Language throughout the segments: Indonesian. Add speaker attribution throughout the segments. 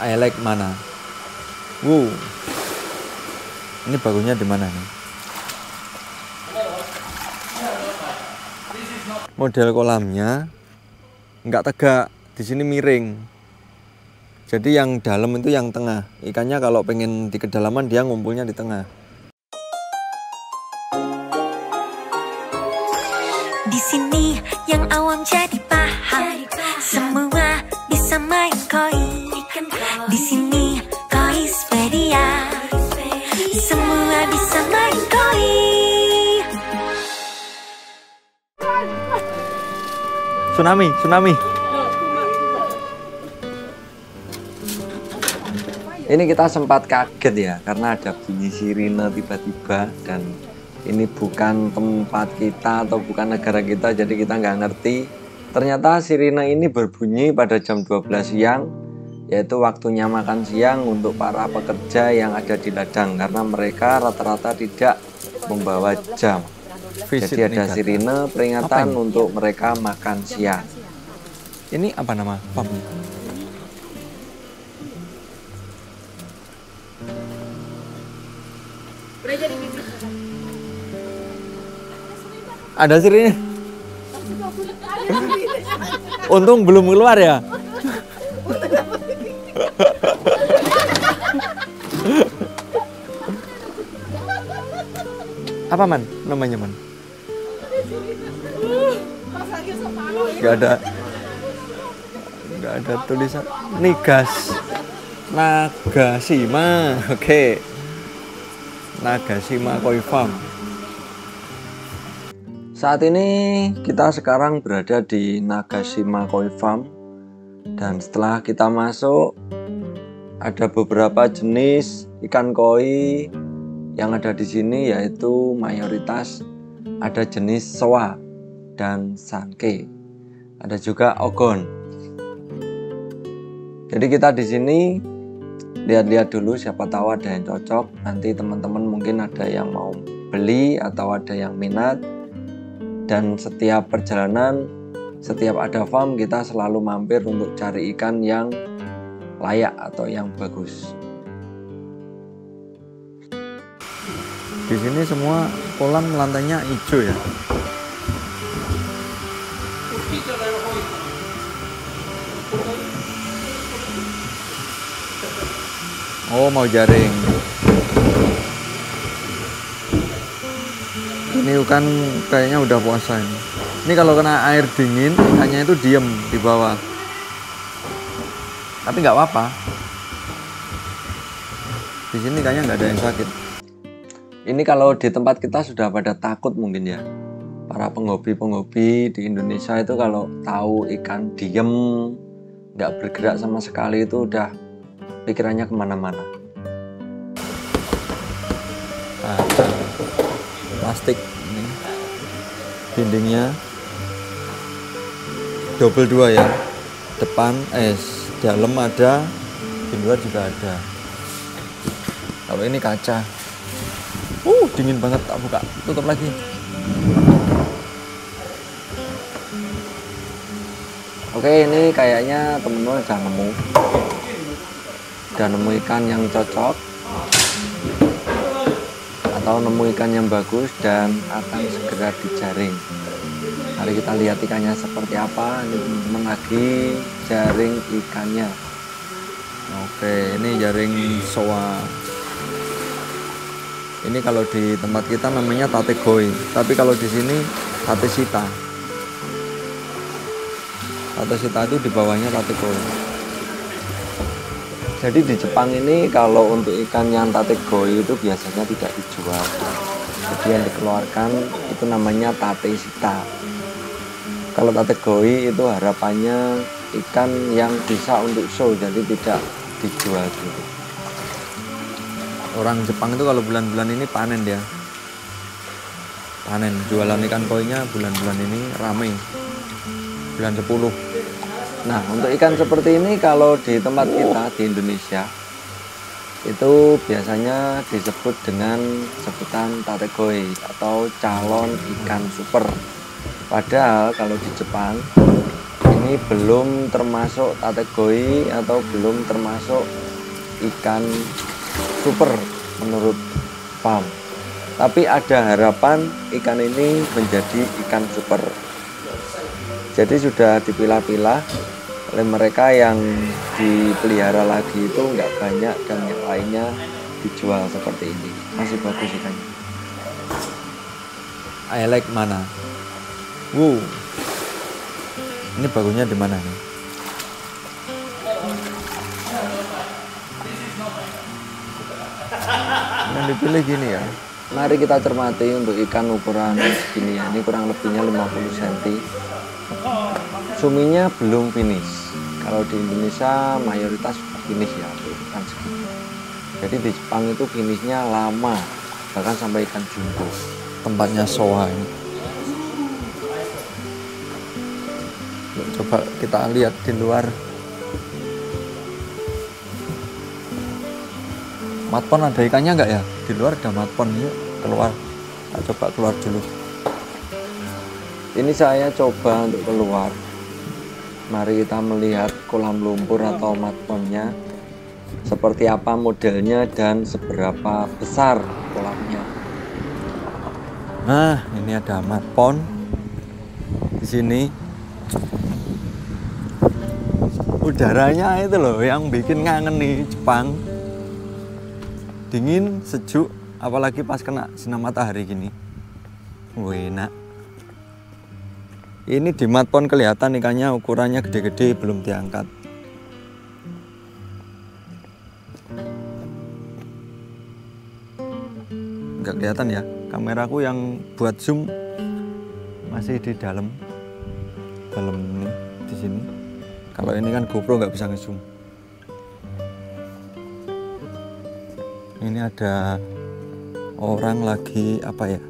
Speaker 1: I like mana? Wow. Ini bagusnya di mana nih? Model kolamnya nggak tegak, di sini miring. Jadi yang dalam itu yang tengah. Ikannya kalau pengen di kedalaman dia ngumpulnya di tengah.
Speaker 2: Di sini yang awam jadi paham, semua bisa main koi. Di sini Koispedia, semua bisa main koi.
Speaker 1: Tsunami, tsunami. Ini kita sempat kaget ya, karena ada bunyi sirine tiba-tiba dan ini bukan tempat kita atau bukan negara kita, jadi kita nggak ngerti. Ternyata sirine ini berbunyi pada jam 12 siang, yaitu waktunya makan siang untuk para pekerja yang ada di ladang, karena mereka rata-rata tidak membawa jam. Jadi ada sirine peringatan untuk mereka makan siang. Ini apa nama pumpnya? Ada sirine. Untung belum keluar ya. Apa man namanya man? Gak ada tulisan. Nigas Nagashima. Oke. Nagashima Koi Farm. Saat ini kita sekarang berada di Nagashima Koi Farm, dan setelah kita masuk ada beberapa jenis ikan koi yang ada di sini, yaitu mayoritas ada jenis soa dan sanke, ada juga ogon. Jadi kita di sini lihat-lihat dulu, siapa tahu ada yang cocok. Nanti teman-teman mungkin ada yang mau beli atau ada yang minat. Dan setiap perjalanan, setiap ada farm, kita selalu mampir untuk cari ikan yang layak atau yang bagus. Di sini semua kolam lantainya hijau ya. Oh, mau jaring. Ini kan kayaknya udah puasa ini. Ini kalau kena air dingin, ikannya itu diem di bawah. Tapi nggak apa-apa. Di sini kayaknya nggak ada yang sakit. Ini kalau di tempat kita sudah pada takut mungkin ya. Para penghobi-penghobi di Indonesia itu kalau tahu ikan diem, nggak bergerak sama sekali, itu udah pikirannya kemana-mana. Plastik ini dindingnya double 2 ya, depan dalam ada, di luar juga ada. Kalau ini kaca, dingin banget, tak buka, tutup lagi. Oke, ini kayaknya temen-temen udah nemu ikan yang cocok atau nemu ikan yang bagus dan akan segera dijaring. Mari kita lihat ikannya seperti apa. Ini teman-teman lagi jaring ikannya. Oke, ini jaring soa. Ini kalau di tempat kita namanya tate goi, tapi kalau di sini tate sita. Tate sita itu di bawahnya tate goi. Jadi di Jepang ini kalau untuk ikan yang tate goi itu biasanya tidak dijual. Jadi yang dikeluarkan itu namanya tate sita. Kalau tate goi itu harapannya ikan yang bisa untuk show, jadi tidak dijual gitu. Orang Jepang itu kalau bulan-bulan ini panen dia. Panen, jualan ikan koinya bulan-bulan ini ramai. Bulan 10. Nah, untuk ikan seperti ini kalau di tempat kita di Indonesia itu biasanya disebut dengan sebutan tate goi atau calon ikan super. Padahal kalau di Jepang ini Ini belum termasuk kategori atau belum termasuk ikan super menurut PAM. Tapi ada harapan ikan ini menjadi ikan super. Jadi sudah dipilah-pilah oleh mereka yang dipelihara lagi itu nggak banyak dan yang lainnya dijual seperti ini. Masih bagus ikannya.
Speaker 3: I like mana? Wow. Ini bagusnya di mana nih? Yang dipilih gini ya.
Speaker 1: Mari kita cermati untuk ikan ukuran segini ya. Ini kurang lebihnya 50 cm. Suminya belum finish. Kalau di Indonesia mayoritas sudah finish ya untuk ikan segini. Jadi di Jepang itu finishnya lama, bahkan sampai ikan jumbo.
Speaker 3: Tempatnya Soa ini. Coba kita lihat di luar. Matpon ada ikannya nggak ya? Di luar ada matpon, yuk keluar. Kita coba keluar dulu.
Speaker 1: Ini saya coba untuk keluar. Mari kita melihat kolam lumpur atau matponnya. Seperti apa modelnya dan seberapa besar kolamnya.
Speaker 3: Nah, ini ada matpon di sini. Udaranya itu loh yang bikin ngangen nih Jepang. Dingin, sejuk, apalagi pas kena sinar matahari gini. Enak. Ini di matpon kelihatan ikannya ukurannya gede-gede, belum diangkat. Nggak kelihatan ya, kameraku yang buat zoom masih di dalam ini di sini. Kalau ini kan GoPro nggak bisa ngezoom. Ini ada orang lagi apa ya?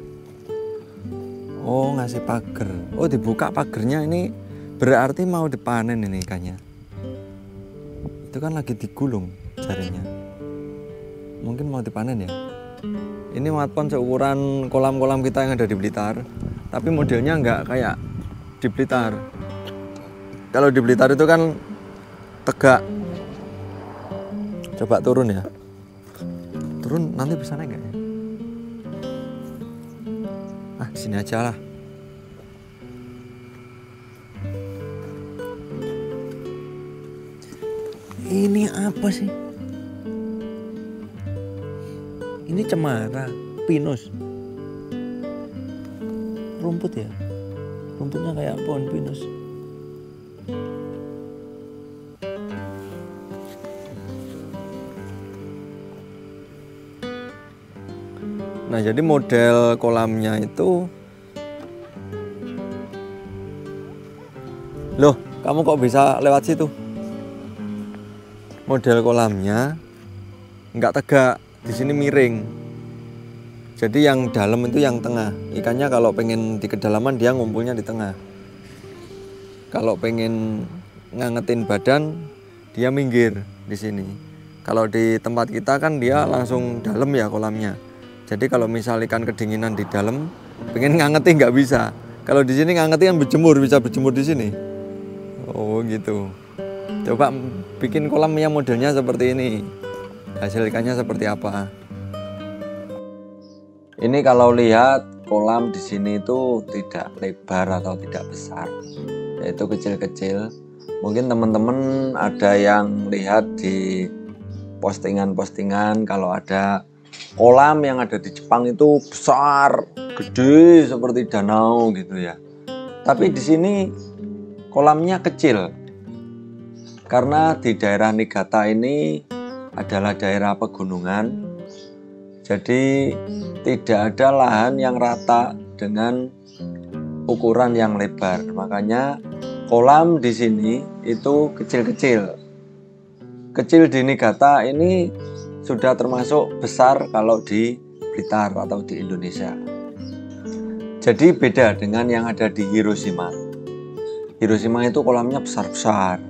Speaker 3: Oh, ngasih pagar. Oh, dibuka pagernya, ini berarti mau dipanen ini ikannya. Itu kan lagi digulung jaringnya. Mungkin mau dipanen ya. Ini matpon seukuran kolam-kolam kita yang ada di Blitar, tapi modelnya nggak kayak di Blitar. Kalau di Blitar itu kan tegak. Coba turun ya. Turun nanti bisa naik nggak ya? Ah, sini aja lah. Ini apa sih? Ini cemara, pinus. Rumput ya? Rumputnya kayak pohon pinus. Nah, jadi model kolamnya itu, loh, kamu kok bisa lewat situ? Model kolamnya nggak tegak, di sini miring. Jadi yang dalam itu yang tengah. Ikannya kalau pengen di kedalaman dia ngumpulnya di tengah. Kalau pengen ngangetin badan dia minggir di sini. Kalau di tempat kita kan dia langsung dalam ya kolamnya. Jadi kalau misal ikan kedinginan di dalam, pengen ngangetin nggak bisa. Kalau di sini ngangetin kan berjemur, bisa berjemur di sini. Oh gitu. Coba bikin kolam yang modelnya seperti ini. Hasil ikannya seperti apa?
Speaker 1: Ini kalau lihat kolam di sini itu tidak lebar atau tidak besar, yaitu kecil-kecil. Mungkin teman-teman ada yang lihat di postingan-postingan kalau ada kolam yang ada di Jepang itu besar, gede seperti danau gitu ya. Tapi di sini kolamnya kecil. Karena di daerah Niigata ini adalah daerah pegunungan. Jadi tidak ada lahan yang rata dengan ukuran yang lebar. Makanya kolam di sini itu kecil-kecil. Kecil di Niigata ini sudah termasuk besar kalau di Blitar atau di Indonesia. Jadi beda dengan yang ada di Hiroshima. Hiroshima itu kolamnya besar-besar.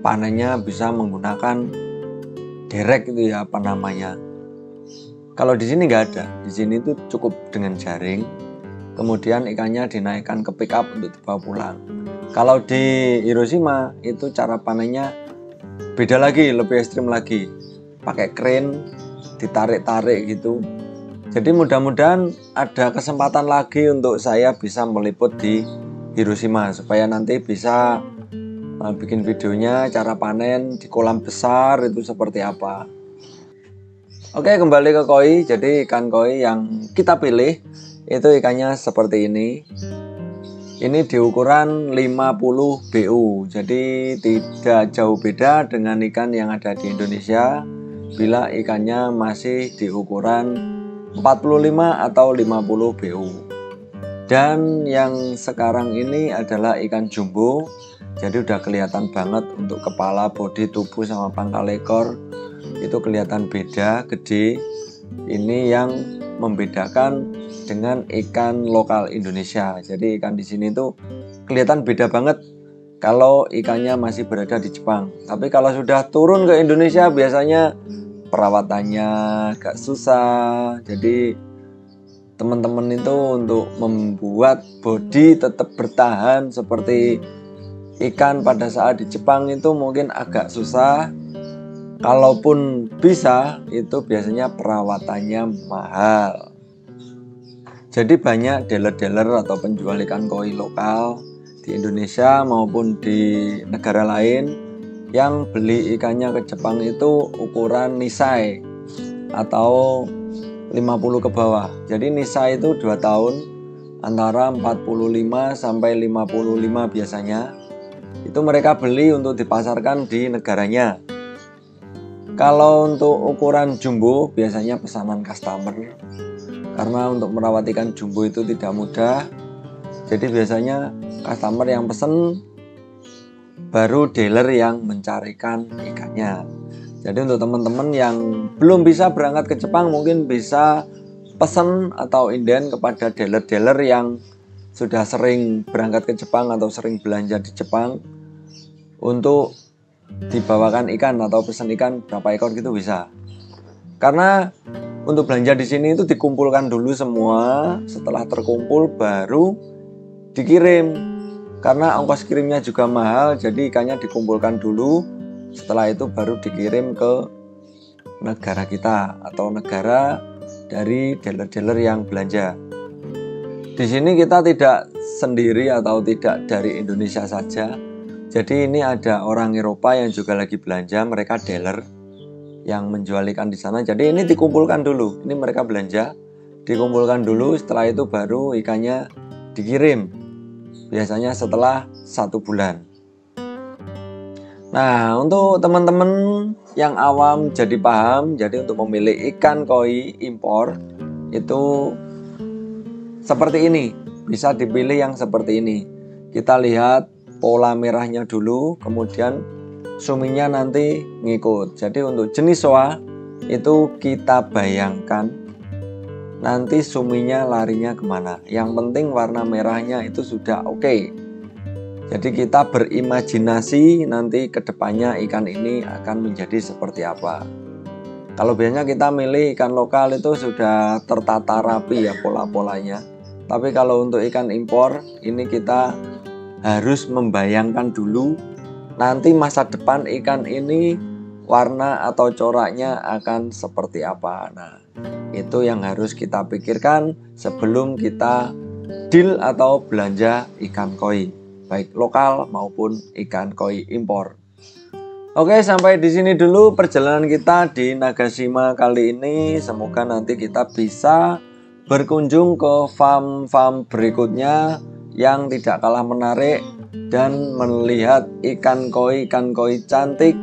Speaker 1: Panennya bisa menggunakan derek itu ya, apa namanya. Kalau di sini nggak ada. Di sini itu cukup dengan jaring. Kemudian ikannya dinaikkan ke pick up untuk dibawa pulang. Kalau di Hiroshima itu cara panennya beda lagi, lebih ekstrim lagi. Pakai crane, ditarik-tarik gitu. Jadi mudah-mudahan ada kesempatan lagi untuk saya bisa meliput di Hiroshima supaya nanti bisa bikin videonya cara panen di kolam besar itu seperti apa. Oke, kembali ke koi. Jadi ikan koi yang kita pilih itu ikannya seperti ini. Ini di ukuran 50 BU. Jadi tidak jauh beda dengan ikan yang ada di Indonesia bila ikannya masih di ukuran 45 atau 50 BU. Dan yang sekarang ini adalah ikan jumbo. Jadi udah kelihatan banget untuk kepala, bodi, tubuh sama pangkal ekor itu kelihatan beda, gede. Ini yang membedakan dengan ikan lokal Indonesia. Jadi ikan di sini tuh kelihatan beda banget kalau ikannya masih berada di Jepang. Tapi kalau sudah turun ke Indonesia biasanya perawatannya agak susah. Jadi teman-teman itu untuk membuat bodi tetap bertahan seperti ikan pada saat di Jepang itu mungkin agak susah. Kalaupun bisa, itu biasanya perawatannya mahal. Jadi banyak dealer-dealer atau penjual ikan koi lokal di Indonesia maupun di negara lain yang beli ikannya ke Jepang itu ukuran Nisai atau 50 ke bawah. Jadi Nisai itu 2 tahun, antara 45 sampai 55 biasanya. Itu mereka beli untuk dipasarkan di negaranya. Kalau untuk ukuran jumbo biasanya pesanan customer, karena untuk merawat ikan jumbo itu tidak mudah. Jadi biasanya customer yang pesen, baru dealer yang mencarikan ikannya. Jadi untuk teman-teman yang belum bisa berangkat ke Jepang mungkin bisa pesen atau inden kepada dealer-dealer yang sudah sering berangkat ke Jepang atau sering belanja di Jepang untuk dibawakan ikan atau pesan ikan berapa ekor gitu bisa. Karena untuk belanja di sini itu dikumpulkan dulu semua, setelah terkumpul baru dikirim. Karena ongkos kirimnya juga mahal, jadi ikannya dikumpulkan dulu, setelah itu baru dikirim ke negara kita atau negara dari dealer-dealer yang belanja. Di sini kita tidak sendiri atau tidak dari Indonesia saja. Jadi ini ada orang Eropa yang juga lagi belanja, mereka dealer yang menjual ikan di sana. Jadi ini dikumpulkan dulu, ini mereka belanja, dikumpulkan dulu, setelah itu baru ikannya dikirim. Biasanya setelah 1 bulan. Nah, untuk teman-teman yang awam jadi paham, jadi untuk memilih ikan koi impor itu seperti ini, bisa dipilih yang seperti ini. Kita lihat pola merahnya dulu, kemudian suminya nanti ngikut. Jadi untuk jenis soa itu kita bayangkan nanti suminya larinya kemana. Yang penting warna merahnya itu sudah oke. Jadi kita berimajinasi nanti kedepannya ikan ini akan menjadi seperti apa. Kalau biasanya kita milih ikan lokal itu sudah tertata rapi ya pola-polanya. Tapi kalau untuk ikan impor ini kita harus membayangkan dulu nanti masa depan ikan ini warna atau coraknya akan seperti apa. Nah, itu yang harus kita pikirkan sebelum kita deal atau belanja ikan koi, baik lokal maupun ikan koi impor. Oke, sampai di sini dulu perjalanan kita di Nagashima kali ini. Semoga nanti kita bisa berkunjung ke farm-farm berikutnya yang tidak kalah menarik dan melihat ikan koi cantik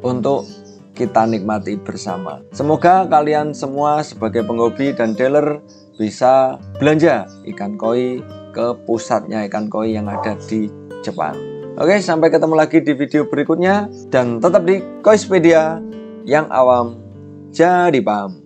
Speaker 1: untuk kita nikmati bersama. Semoga kalian semua sebagai penghobi dan dealer bisa belanja ikan koi ke pusatnya ikan koi yang ada di Jepang. Oke, sampai ketemu lagi di video berikutnya dan tetap di Koispedia, yang awam jadi paham.